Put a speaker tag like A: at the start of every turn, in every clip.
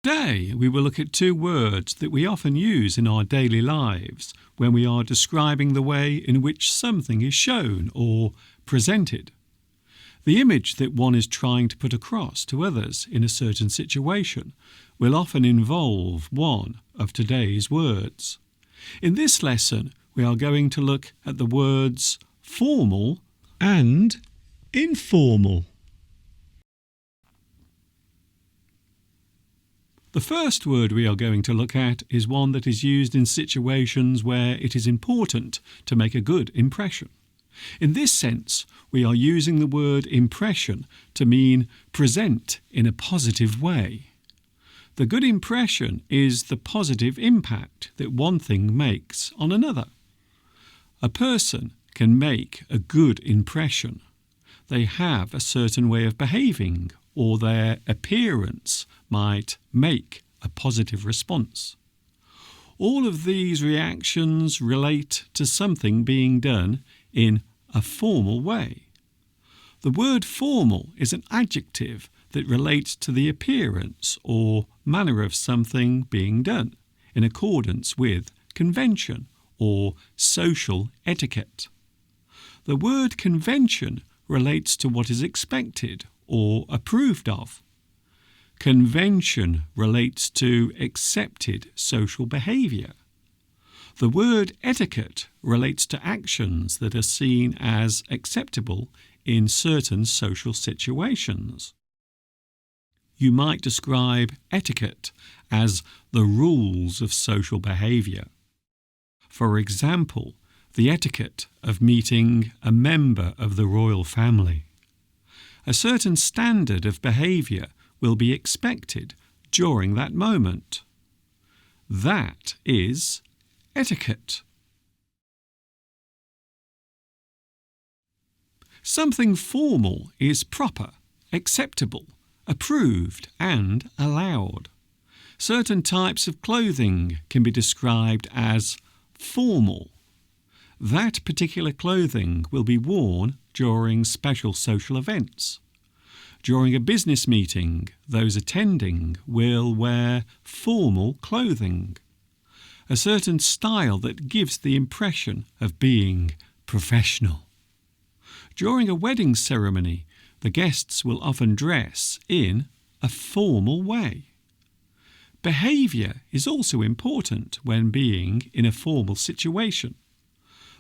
A: Today, we will look at two words that we often use in our daily lives when we are describing the way in which something is shown or presented. The image that one is trying to put across to others in a certain situation will often involve one of today's words. In this lesson, we are going to look at the words formal and informal. The first word we are going to look at is one that is used in situations where it is important to make a good impression. In this sense, we are using the word impression to mean present in a positive way. The good impression is the positive impact that one thing makes on another. A person can make a good impression. They have a certain way of behaving, or their appearance might make a positive response. All of these reactions relate to something being done in a formal way. The word formal is an adjective that relates to the appearance or manner of something being done in accordance with convention or social etiquette. The word convention relates to what is expected or approved of. Convention relates to accepted social behaviour. The word etiquette relates to actions that are seen as acceptable in certain social situations. You might describe etiquette as the rules of social behaviour. For example, the etiquette of meeting a member of the royal family. A certain standard of behaviour will be expected during that moment. That is etiquette. Something formal is proper, acceptable, approved and allowed. Certain types of clothing can be described as formal. That particular clothing will be worn during special social events. During a business meeting, those attending will wear formal clothing. A certain style that gives the impression of being professional. During a wedding ceremony, the guests will often dress in a formal way. Behaviour is also important when being in a formal situation.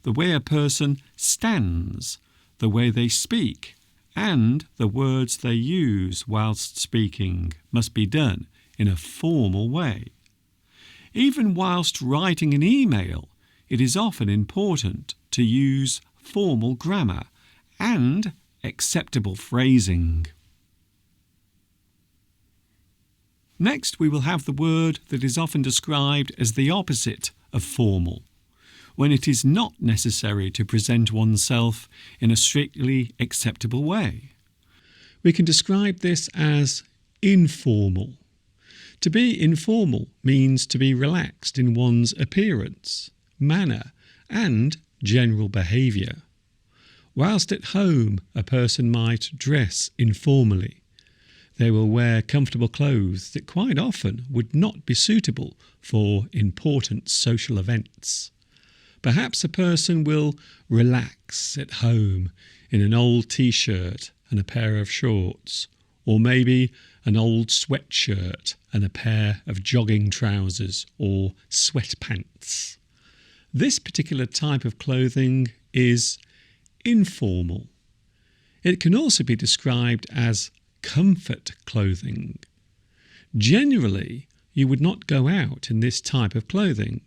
A: The way a person stands, the way they speak, and the words they use whilst speaking must be done in a formal way. Even whilst writing an email, it is often important to use formal grammar and acceptable phrasing. Next, we will have the word that is often described as the opposite of formal, when it is not necessary to present oneself in a strictly acceptable way. We can describe this as informal. To be informal means to be relaxed in one's appearance, manner, and general behaviour. Whilst at home, a person might dress informally. They will wear comfortable clothes that quite often would not be suitable for important social events. Perhaps a person will relax at home in an old t-shirt and a pair of shorts, or maybe an old sweatshirt and a pair of jogging trousers or sweatpants. This particular type of clothing is informal. It can also be described as comfort clothing. Generally, you would not go out in this type of clothing.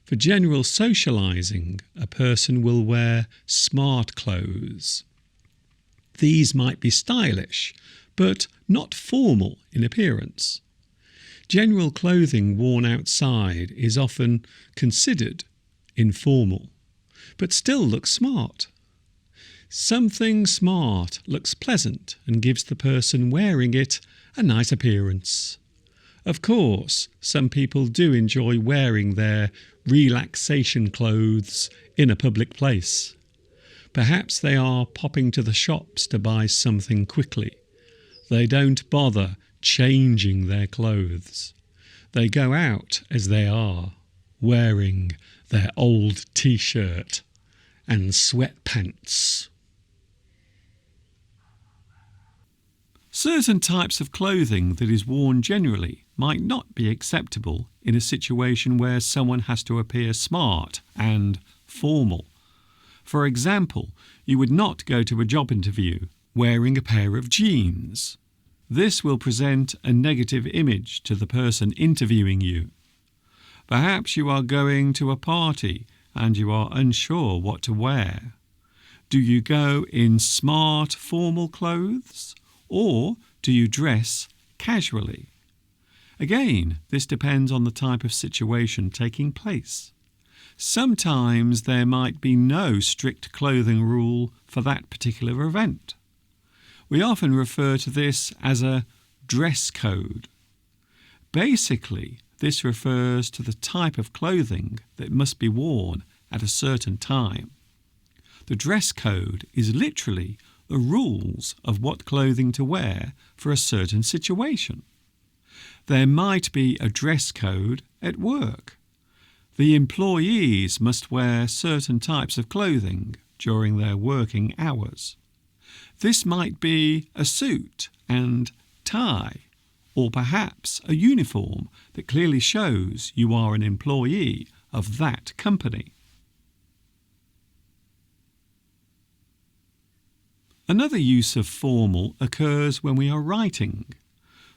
A: For general socialising, a person will wear smart clothes. These might be stylish, but not formal in appearance. General clothing worn outside is often considered informal, but still looks smart. Something smart looks pleasant and gives the person wearing it a nice appearance. Of course, some people do enjoy wearing their relaxation clothes in a public place. Perhaps they are popping to the shops to buy something quickly. They don't bother changing their clothes. They go out as they are, wearing their old t-shirt and sweatpants. Certain types of clothing that is worn generally might not be acceptable in a situation where someone has to appear smart and formal. For example, you would not go to a job interview wearing a pair of jeans. This will present a negative image to the person interviewing you. Perhaps you are going to a party and you are unsure what to wear. Do you go in smart, formal clothes, or do you dress casually? Again, this depends on the type of situation taking place. Sometimes there might be no strict clothing rule for that particular event. We often refer to this as a dress code. Basically, this refers to the type of clothing that must be worn at a certain time. The dress code is literally the rules of what clothing to wear for a certain situation. There might be a dress code at work. The employees must wear certain types of clothing during their working hours. This might be a suit and tie, or perhaps a uniform that clearly shows you are an employee of that company. Another use of formal occurs when we are writing.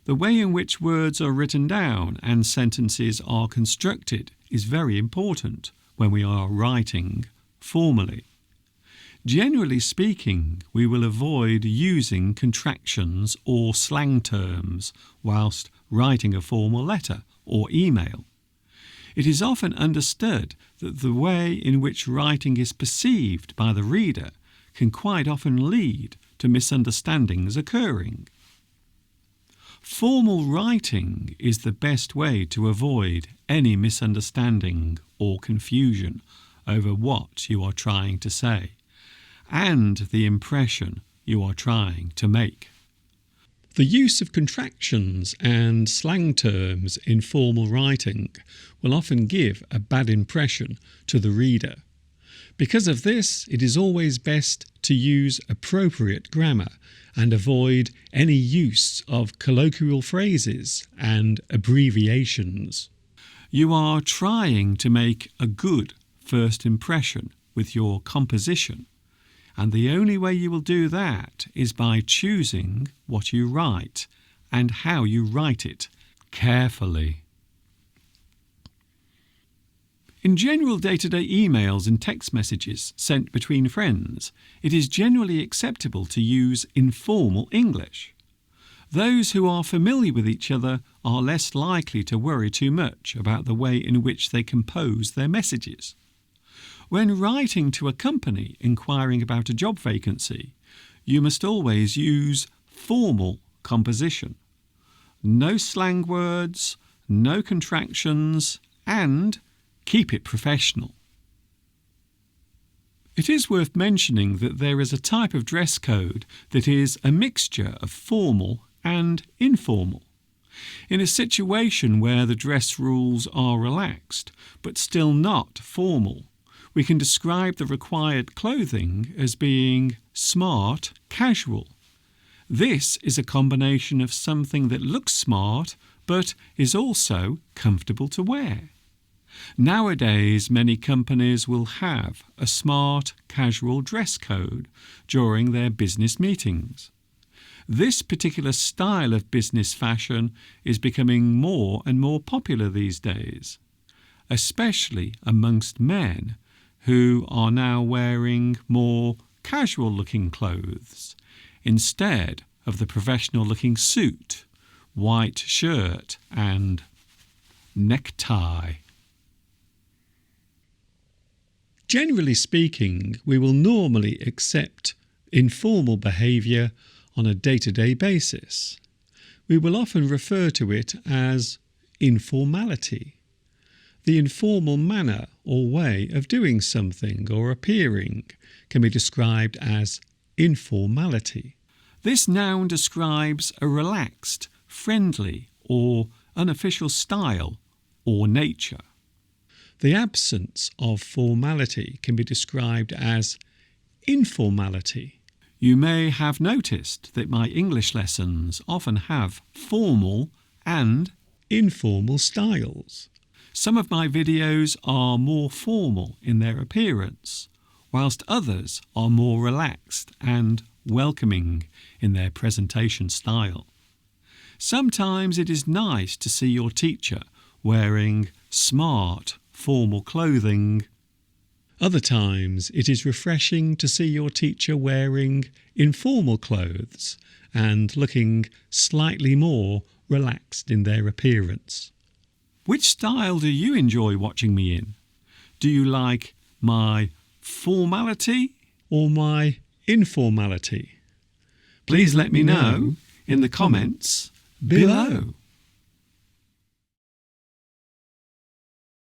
A: The way in which words are written down and sentences are constructed is very important when we are writing formally. Generally speaking, we will avoid using contractions or slang terms whilst writing a formal letter or email. It is often understood that the way in which writing is perceived by the reader can quite often lead to misunderstandings occurring. Formal writing is the best way to avoid any misunderstanding or confusion over what you are trying to say and the impression you are trying to make. The use of contractions and slang terms in formal writing will often give a bad impression to the reader. Because of this, it is always best to use appropriate grammar and avoid any use of colloquial phrases and abbreviations. You are trying to make a good first impression with your composition, and the only way you will do that is by choosing what you write and how you write it carefully. In general day-to-day emails and text messages sent between friends, it is generally acceptable to use informal English. Those who are familiar with each other are less likely to worry too much about the way in which they compose their messages. When writing to a company inquiring about a job vacancy, you must always use formal composition. No slang words, no contractions, and keep it professional. It is worth mentioning that there is a type of dress code that is a mixture of formal and informal. In a situation where the dress rules are relaxed but still not formal, we can describe the required clothing as being smart casual. This is a combination of something that looks smart but is also comfortable to wear. Nowadays, many companies will have a smart, casual dress code during their business meetings. This particular style of business fashion is becoming more and more popular these days, especially amongst men who are now wearing more casual-looking clothes instead of the professional-looking suit, white shirt and necktie. Generally speaking, we will normally accept informal behaviour on a day-to-day basis. We will often refer to it as informality. The informal manner or way of doing something or appearing can be described as informality. This noun describes a relaxed, friendly or unofficial style or nature. The absence of formality can be described as informality. You may have noticed that my English lessons often have formal and informal styles. Some of my videos are more formal in their appearance, whilst others are more relaxed and welcoming in their presentation style. Sometimes it is nice to see your teacher wearing smart, formal clothing. Other times it is refreshing to see your teacher wearing informal clothes and looking slightly more relaxed in their appearance. Which style do you enjoy watching me in? Do you like my formality or my informality? Please let me know in the comments below.